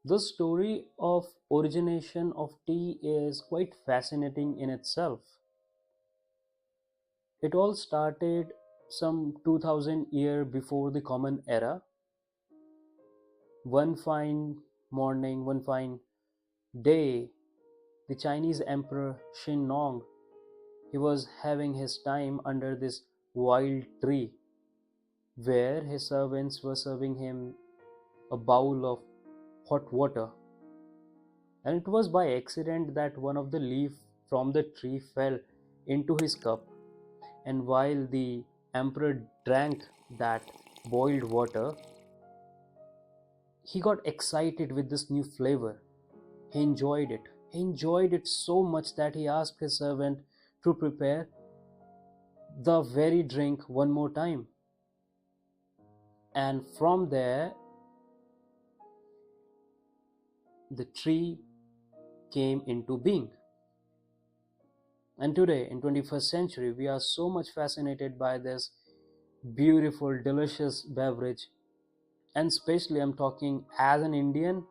The story of origination of tea is quite fascinating in itself. It all started some 2000 year before the common era. One fine morning, one fine day, the Chinese emperor Xin Nong, he was having his time under this wild tree where his servants were serving him a bowl of hot water, and it was by accident that one of the leaf from the tree fell into his cup. And while the emperor drank that boiled water, he got excited with this new flavor. He enjoyed it. He enjoyed it so much that he asked his servant to prepare the very drink one more time. And from there, the tree came into being. And today, in 21st century, we are so much fascinated by this beautiful, delicious beverage. And especially, I'm talking as an Indian,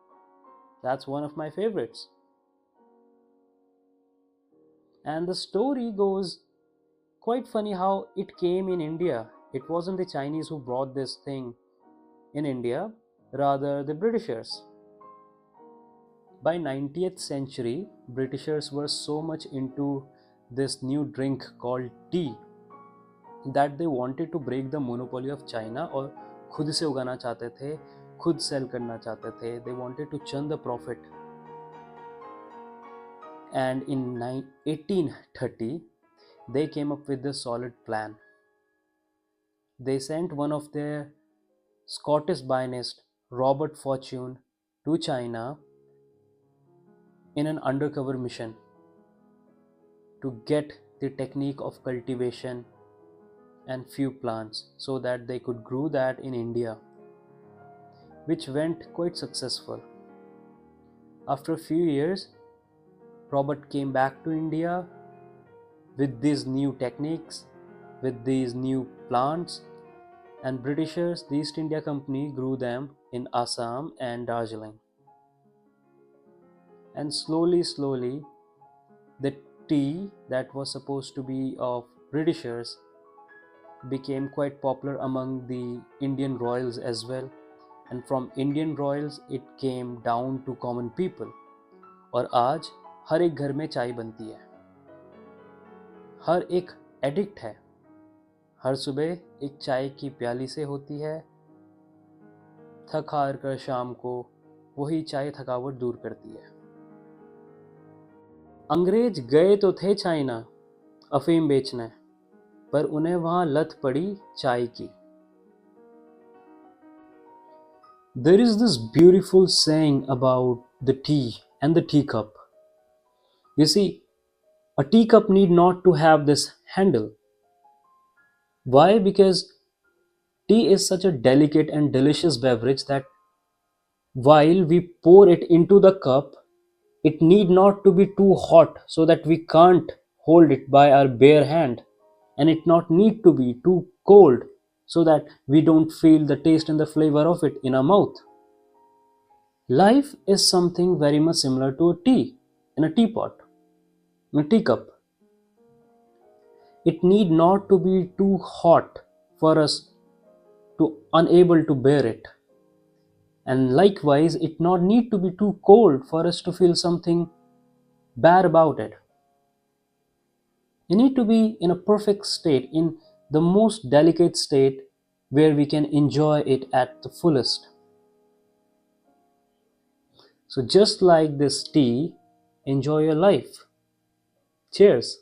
that's one of my favorites. And the story goes quite funny how it came in India. It wasn't the Chinese who brought this thing in India, rather the Britishers. By 19th century, Britishers were so much into this new drink called tea that they wanted to break the monopoly of China और खुद से उगाना चाहते थे, खुद cell करना चाहते थे. They wanted to churn the profit. And in 1830, they came up with a solid plan. They sent one of their Scottish botanist, Robert Fortune, to China in an undercover mission to get the technique of cultivation and few plants so that they could grow that in India, which went quite successful. After a few years, Robert came back to India with these new techniques, with these new plants, and Britishers, the East India Company, grew them in Assam and Darjeeling. And slowly, the tea that was supposed to be of Britishers became quite popular among the Indian royals as well. And from Indian royals, it came down to common people. और आज हर एक घर में चाय बनती है, हर एक addict है, हर सुबह एक चाय की प्याली से होती है, थक हार कर शाम को वही चाय थकावट दूर करती है. अंग्रेज गए तो थे चाइना अफीम बेचने, पर उन्हें वहां लत पड़ी चाय की. There is this beautiful saying about the tea and the teacup. You see, a teacup need not to have this handle. Why? Because tea is such a delicate and delicious beverage that while we pour it into the cup, it need not to be too hot so that we can't hold it by our bare hand, and it not need to be too cold so that we don't feel the taste and the flavor of it in our mouth. Life is something very much similar to a tea in a teapot, in a teacup. It need not to be too hot for us to unable to bear it, and likewise it not need to be too cold for us to feel something bad about it. You need to be in a perfect state, in the most delicate state where we can enjoy it at the fullest. So just like this tea, enjoy your life. Cheers.